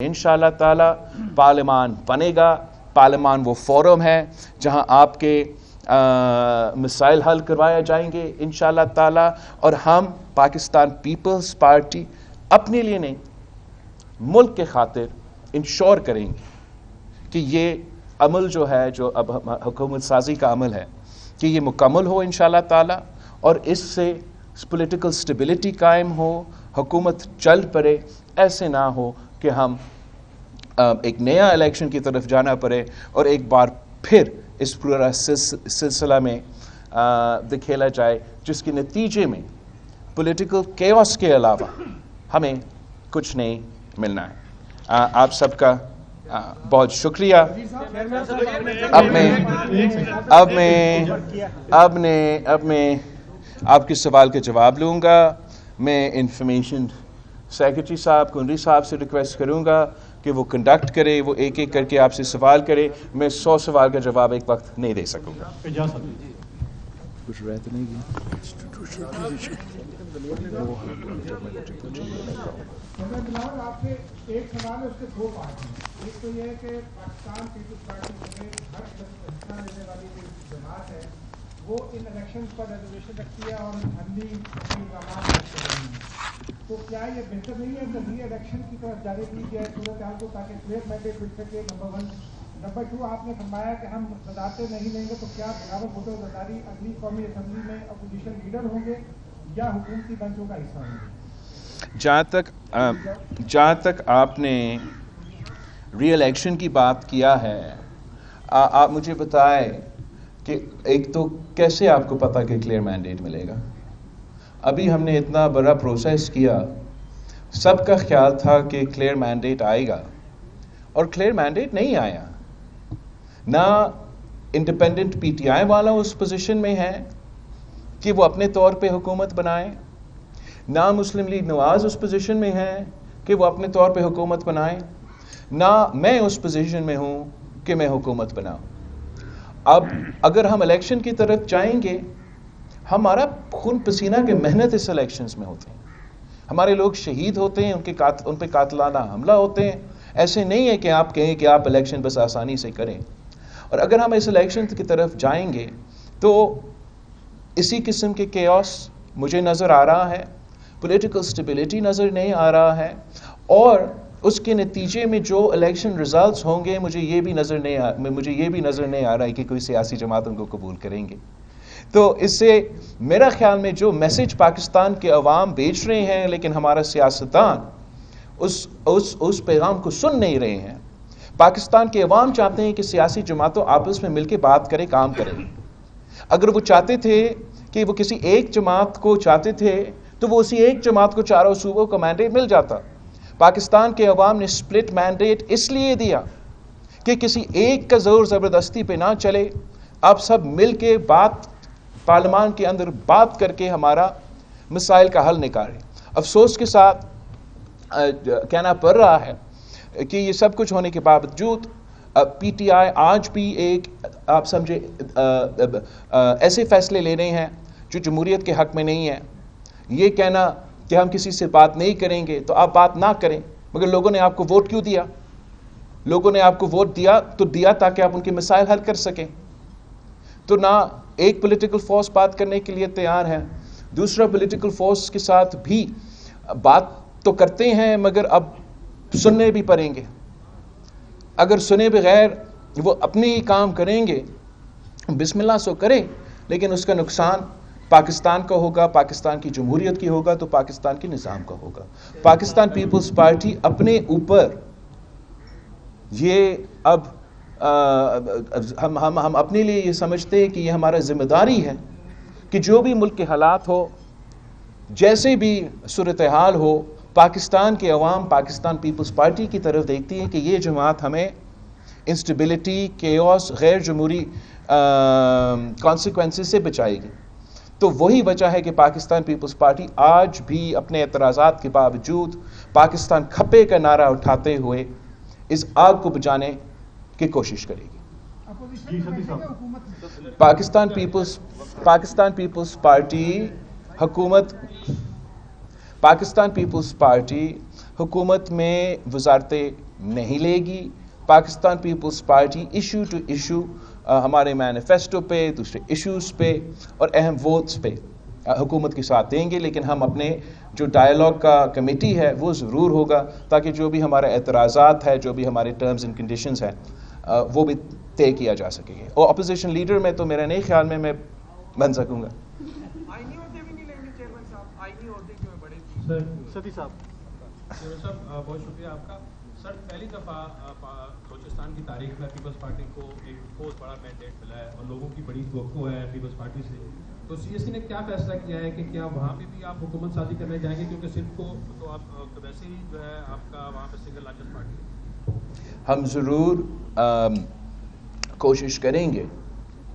انشاءاللہ تعالی پارلیمان بنے گا. پارلیمان وہ فورم ہے جہاں آپ کے مسائل حل کروائے جائیں گے انشاءاللہ تعالی. اور ہم پاکستان پیپلز پارٹی اپنے لیے نہیں ملک کے خاطر انشور کریں گے کہ یہ عمل جو ہے جو اب حکومت سازی کا عمل ہے کہ یہ مکمل ہو انشاءاللہ تعالی اور اس سے پولیٹیکل سٹیبلٹی قائم ہو, حکومت چل پڑے. ایسے نہ ہو کہ ہم ایک نیا الیکشن کی طرف جانا پڑے اور ایک بار پھر اس پورا سلسلہ میں دکھیلا جائے جس کے نتیجے میں پولیٹیکل کیوس کے علاوہ ہمیں کچھ نہیں ملنا ہے. آپ سب کا بہت شکریہ. اب میں آپ کے سوال کا جواب لوں گا. میں انفارمیشن سیکرٹری صاحب کنری صاحب سے ریکویسٹ کروں گا کہ وہ کنڈکٹ کرے, وہ ایک ایک کر کے آپ سے سوال کرے. میں 100 سوال کا جواب ایک وقت نہیں دے سکوں گا. کچھ رہ تو نہیں گیا. آپ سے ایک سوال ہے, اس کے 2 پارٹ ہیں. ایک تو یہ ہے کہ پاکستان پیپلز پارٹی سمیت ہر حصہ لینے والی جو جماعت ہے وہ ان الیکشنز پر ریزرویشن رکھتی ہے اور ٹھنڈی اقدامات رکھتے ہیں. تو کیا یہ بہتر نہیں ہے کہ ری الیکشن کی طرف جانے دی جائے صورتحال کو تاکہ کلیئر مینڈیٹ مل سکے؟ نمبر 1. نمبر 2, آپ نے فرمایا کہ ہم صدارتیں نہیں لیں گے, تو کیا بغیر بھٹو زرداری اگلی قومی اسمبلی میں اپوزیشن لیڈر ہوں گے یا حکومتی بنچوں کا حصہ ہوں گے؟ جہاں تک آپ نے ری الیکشن کی بات کیا ہے, آپ مجھے بتائیں کہ ایک تو کیسے آپ کو پتا کہ کلیئر مینڈیٹ ملے گا؟ ابھی ہم نے اتنا بڑا پروسیس کیا, سب کا خیال تھا کہ کلیئر مینڈیٹ آئے گا اور کلیئر مینڈیٹ نہیں آیا. نہ انڈیپینڈنٹ پی ٹی آئی والا اس پوزیشن میں ہے کہ وہ اپنے طور پہ حکومت بنائیں, نہ مسلم لیگ نواز اس پوزیشن میں ہے کہ وہ اپنے طور پہ حکومت بنائیں, نہ میں اس پوزیشن میں ہوں کہ میں حکومت بناؤں. اب اگر ہم الیکشن کی طرف جائیں گے, ہمارا خون پسینہ کے محنت اس الیکشنز میں ہوتے ہیں, ہمارے لوگ شہید ہوتے ہیں, ان پہ قاتلانہ حملہ ہوتے ہیں. ایسے نہیں ہے کہ آپ کہیں کہ آپ الیکشن بس آسانی سے کریں. اور اگر ہم اس الیکشن کی طرف جائیں گے تو اسی قسم کے کیوس مجھے نظر آ رہا ہے, پولیٹیکل سٹیبلٹی نظر نہیں آ رہا ہے, اور اس کے نتیجے میں جو الیکشن ریزلٹس ہوں گے مجھے یہ بھی نظر نہیں آ رہا ہے کہ کوئی سیاسی جماعت ان کو قبول کریں گے. تو اس سے میرا خیال میں جو میسج پاکستان کے عوام بیچ رہے ہیں لیکن ہمارا سیاستدان اس پیغام کو سن نہیں رہے ہیں. پاکستان کے عوام چاہتے ہیں کہ سیاسی جماعتوں آپس میں مل کے بات کرے, کام کریں. اگر وہ چاہتے تھے کہ وہ کسی ایک جماعت کو چاہتے تھے تو وہ اسی ایک جماعت کو چاروں صوبوں کا مینڈیٹ مل جاتا. پاکستان کے عوام نے سپلٹ مینڈیٹ اس لیے دیا کہ کسی ایک کا زور زبردستی پہ نہ چلے, آپ سب مل کے پارلیمان کے اندر بات کر کے ہمارا مسائل کا حل نکالیں. افسوس کے ساتھ کہنا پڑ رہا ہے کہ یہ سب کچھ ہونے کے باوجود پی ٹی آئی آج بھی ایک آپ سمجھے ایسے فیصلے لے رہے ہیں جو جمہوریت کے حق میں نہیں ہے. یہ کہنا کہ ہم کسی سے بات نہیں کریں گے تو آپ بات نہ کریں, مگر لوگوں نے آپ کو ووٹ کیوں دیا؟ لوگوں نے آپ کو ووٹ دیا تاکہ آپ ان کے مسائل حل کر سکیں. تو نہ ایک پولیٹیکل فورس بات کرنے کے لیے تیار ہے, دوسرا پولیٹیکل فورس کے ساتھ بھی بات تو کرتے ہیں مگر اب سننے بھی پڑیں گے. اگر سنے بغیر وہ اپنے ہی کام کریں گے, بسم اللہ سو کریں, لیکن اس کا نقصان پاکستان کا ہوگا, پاکستان کی جمہوریت کی ہوگا, تو پاکستان کے نظام کا ہوگا. پاکستان پیپلز پارٹی اپنے اوپر یہ اب ہم اپنے لیے یہ سمجھتے ہیں کہ یہ ہمارا ذمہ داری ہے کہ جو بھی ملک کے حالات ہو, جیسے بھی صورتحال ہو, پاکستان کے عوام پاکستان پیپلز پارٹی کی طرف دیکھتی ہے کہ یہ جماعت ہمیں انسٹیبلٹی, کیوس, غیر جمہوری کانسیکوینسز سے بچائے گی. تو وہی وجہ ہے کہ پاکستان پیپلز پارٹی آج بھی اپنے اعتراضات کے باوجود پاکستان کھپے کا نعرہ اٹھاتے ہوئے اس آگ کو بجھانے کی کوشش کرے گی. پاکستان پیپلز پارٹی حکومت میں وزارت نہیں لے گی. Pakistan Peoples Party issue to issue ہمارے مینیفیسٹو پہ, دوسرے ایشوز پہ اور اہم ووٹس پہ حکومت کے ساتھ دیں گے, لیکن ہم اپنے جو ڈائیلاگ کا کمیٹی ہے وہ ضرور ہوگا تاکہ جو بھی ہمارے اعتراضات ہے, جو بھی ہمارے ٹرمز اینڈ کنڈیشنز ہیں وہ بھی طے کیا جا سکے گے. اور اپوزیشن لیڈر میں تو میرا نہیں خیال میں بن سکوں گا. ستی صاحب بہت شکریہ آپ کا. سر پہلی دفعہ بلوچستان کی تاریخ میں پیپلز پارٹی کو ایک بہت بڑا مینڈیٹ ملا ہے اور لوگوں کی بڑی توقع ہے پیپلز پارٹی سے. تو سی ایس سی نے کیا فیصلہ کیا ہے کہ کیا وہاں پہ بھی آپ حکومت سازی کرنے جائیں گے, کیونکہ صرف کو تو آپ ویسے ہی جو ہے آپ کا وہاں پہ سنگل لارجسٹ پارٹی ہے. ہم ضرور کوشش کریں گے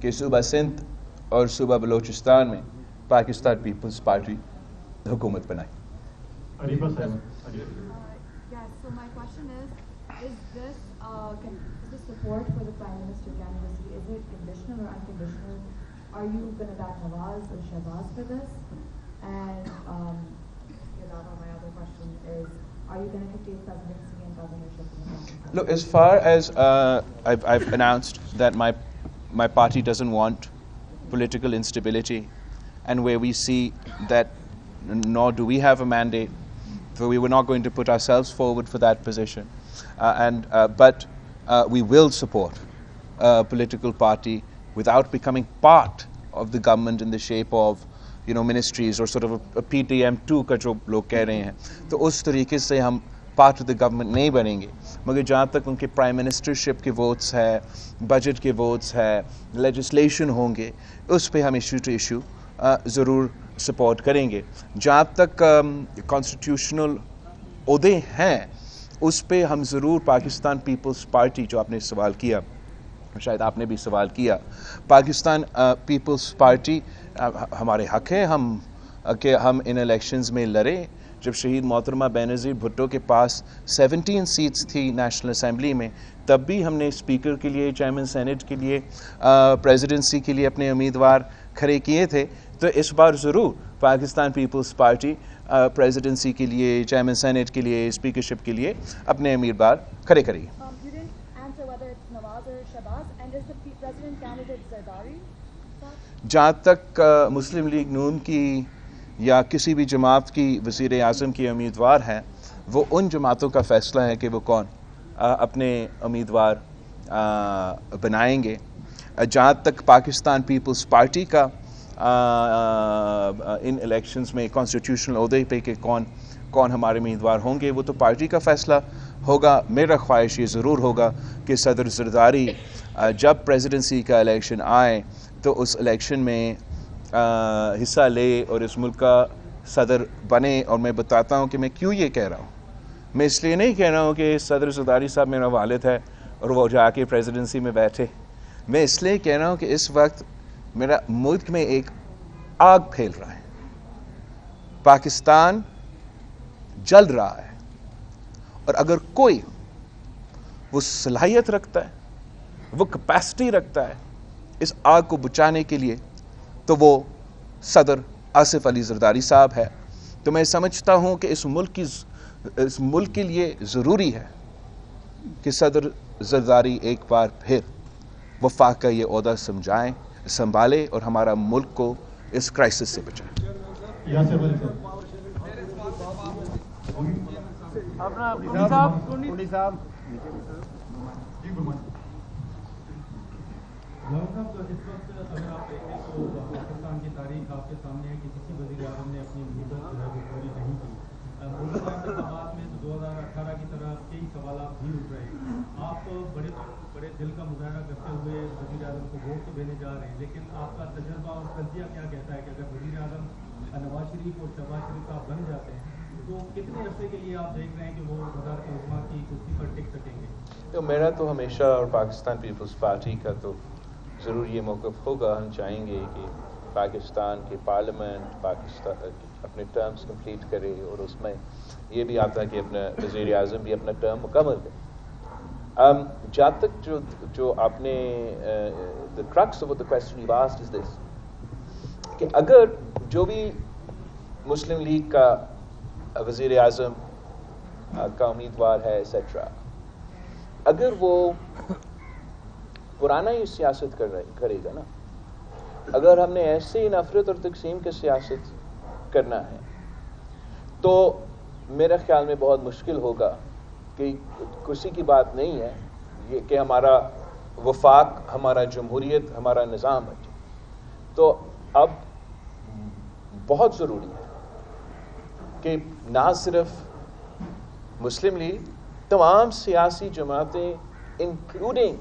کہ صوبہ سندھ اور صوبہ بلوچستان میں پاکستان پیپلز پارٹی حکومت بنائے. So my question is this support for the Prime Minister candidacy, is it conditional or unconditional? Are you going to back Nawaz or Shahbaz for this? And my other question is, are you going to keep presidency and governorship? Look, as far as I've announced that my party doesn't want political instability, and where we see that nor do we have a mandate, so we were not going to put ourselves forward for that position, but we will support a political party without becoming part of the government in the shape of ministries or sort of a PTM2 کا جو لوگ کہہ رہے ہیں, تو اس طریقے سے ہم پارٹ آف دا گورنمنٹ نہیں بنیں گے. مگر جہاں تک ان کے پرائم منسٹرشپ کے ووٹس ہے, بجٹ کے ووٹس ہے, لیجسلیشن ہوں گے, اس پہ ہم ایشو ٹو ایشو ضرور سپورٹ کریں گے. جہاں تک کانسٹیٹیوشنل عہدے ہیں اس پہ ہم ضرور پاکستان پیپلز پارٹی, جو آپ نے سوال کیا, شاید آپ نے بھی سوال کیا, پاکستان پیپلز پارٹی ہمارے حق ہے کہ ہم ان الیکشنز میں لڑیں. جب شہید محترمہ بینظیر بھٹو کے پاس 17 سیٹس تھی نیشنل اسمبلی میں, تب بھی ہم نے اسپیکر کے لیے, چیئرمین سینٹ کے لیے, پریزیڈنسی کے لیے اپنے امیدوار کھڑے کیے تھے. تو اس بار ضرور پاکستان پیپلز پارٹی پریزیڈنسی کے لیے, چیئرمین سینٹ کے لیے, اسپیکرشپ کے لیے اپنے امیدوار کھڑے کرے گی. جہاں تک مسلم لیگ نون کی یا کسی بھی جماعت کی وزیر اعظم کی امیدوار ہیں, وہ ان جماعتوں کا فیصلہ ہے کہ وہ کون اپنے امیدوار بنائیں گے. جہاں تک پاکستان پیپلز پارٹی کا ان الیکشنز میں کانسٹیٹیوشنل عہدے پہ کہ کون ہمارے امیدوار ہوں گے, وہ تو پارٹی کا فیصلہ ہوگا. میرا خواہش یہ ضرور ہوگا کہ صدر زرداری جب پریزیڈنسی کا الیکشن آئے تو اس الیکشن میں حصہ لے اور اس ملک کا صدر بنے. اور میں بتاتا ہوں کہ میں کیوں یہ کہہ رہا ہوں. میں اس لیے نہیں کہہ رہا ہوں کہ صدر زرداری صاحب میرا والد ہے اور وہ جا کے پریزیڈنسی میں بیٹھے. میں اس لیے کہہ رہا ہوں کہ اس وقت میرا ملک میں ایک آگ پھیل رہا ہے, پاکستان جل رہا ہے, اور اگر کوئی وہ صلاحیت رکھتا ہے, وہ کیپیسٹی رکھتا ہے اس آگ کو بچانے کے لیے, تو وہ صدر آصف علی زرداری صاحب ہے. تو میں سمجھتا ہوں کہ اس ملک کے لیے ضروری ہے کہ صدر زرداری ایک بار پھر وفاق کا یہ عہدہ سنبھالے اور ہمارا ملک کو اس کرائسس سے بچائے. پاکستان کی تاریخ آپ کے سامنے ہے کہ کسی وزیر اعظم نے اپنی مدت جو ہے وہ پوری نہیں کی. انتخابات میں 2018 کی طرح کئی سوالات بھی اٹھ رہے ہیں. آپ بڑے دل کا مظاہرہ کرتے ہوئے وزیر اعظم کو ووٹ تو دینے جا رہے ہیں, لیکن آپ کا تجربہ اور تجزیہ کیا کہتا ہے کہ اگر وزیر اعظم نواز شریف اور شہباز شریف آپ بن جاتے ہیں تو کتنے عرصے کے لیے آپ دیکھ رہے ہیں کہ وہ وزارت عظمیٰ کی کرسی پر ٹک سکیں گے؟ تو میرا تو ہمیشہ اور پاکستان پیپلز پارٹی کا تو ضرور یہ موقف ہوگا, ہم چاہیں گے کہ پاکستان کی پارلیمنٹ پاکستان اپنے ٹرمز کمپلیٹ کرے, اور اس میں یہ بھی آتا ہے کہ اپنا وزیر اعظم بھی اپنا ٹرم مکمل کرے. جہاں تک جو آپ نے the crux of the question you've asked is this, کہ اگر جو بھی مسلم لیگ کا وزیر اعظم کا امیدوار ہے ایٹسٹرا, اگر وہ پرانا ہی سیاست کرے گا نا، اگر ہم نے ایسے ہی نفرت اور تقسیم کی سیاست کرنا ہے تو میرے خیال میں بہت مشکل ہوگا کہ کسی کی بات نہیں ہے یہ کہ ہمارا وفاق، ہمارا جمہوریت، ہمارا نظام ہے. تو اب بہت ضروری ہے کہ نہ صرف مسلم لیگ، تمام سیاسی جماعتیں انکلوڈنگ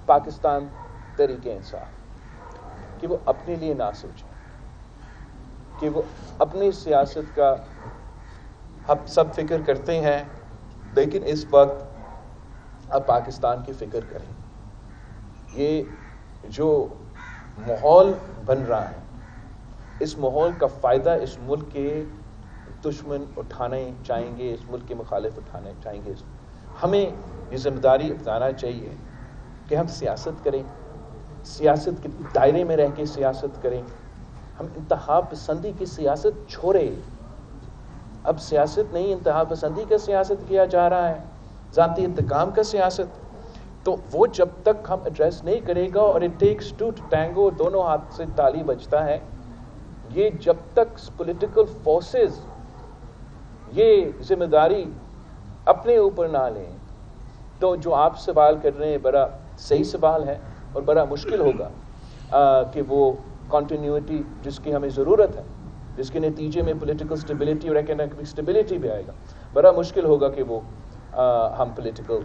پاکستان تحریک انصاف کہ وہ اپنے لیے نہ سوچیں، کہ وہ اپنی سیاست کا ہم سب فکر کرتے ہیں لیکن اس وقت اب پاکستان کی فکر کریں. یہ جو ماحول بن رہا ہے، اس ماحول کا فائدہ اس ملک کے دشمن اٹھانے چاہیں گے، اس ملک کے مخالف اٹھانے چاہیں گے. ہمیں یہ ذمہ داری اپنانا چاہیے کہ ہم سیاست کریں، سیاست کے دائرے میں رہ کے سیاست کریں. ہم انتہا پسندی کی سیاست چھوڑے. اب سیاست نہیں، انتہا پسندی کا سیاست کیا جا رہا ہے، ذاتی انتقام کا سیاست. تو وہ جب تک ہم ایڈریس نہیں کرے گا، اور اٹ ٹیکس ٹو ٹینگو، دونوں ہاتھ سے تالی بجتا ہے، یہ جب تک پولیٹیکل فورسز یہ ذمہ داری اپنے اوپر نہ لیں، تو جو آپ سوال کر رہے ہیں بڑا صحیح سوال ہے اور بڑا مشکل ہوگا کہ وہ کنٹینیوٹی جس کی ہمیں ضرورت ہے، جس کے نتیجے میں پولیٹیکل سٹیبلٹی اور اکنامک سٹیبلٹی بھی آئے گا، بڑا مشکل ہوگا کہ وہ ہم پولیٹیکل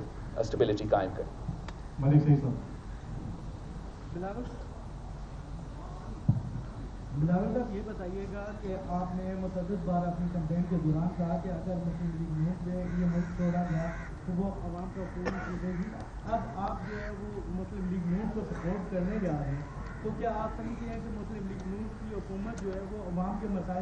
سٹیبلٹی قائم کریں. ملک صحیح صاحب. بلاول صاحب یہ بتائیے گا کہ آپ نے متعدد بار اپنی کمپین کے دوران کہا کہ اگر مسلم لیگ نون سے یہ ملک چھوڑا گیا تو وہ عوام کا حقوق چھوڑے گی. اب آپ جو ہے وہ مسلم لیگ نون کو سپورٹ کرنے جا رہے ہیں، تو کیا آپ سمجھتے ہیں کہ مسلم لیگ نون کی حکومت جو ہے وہ عوام کے مسائل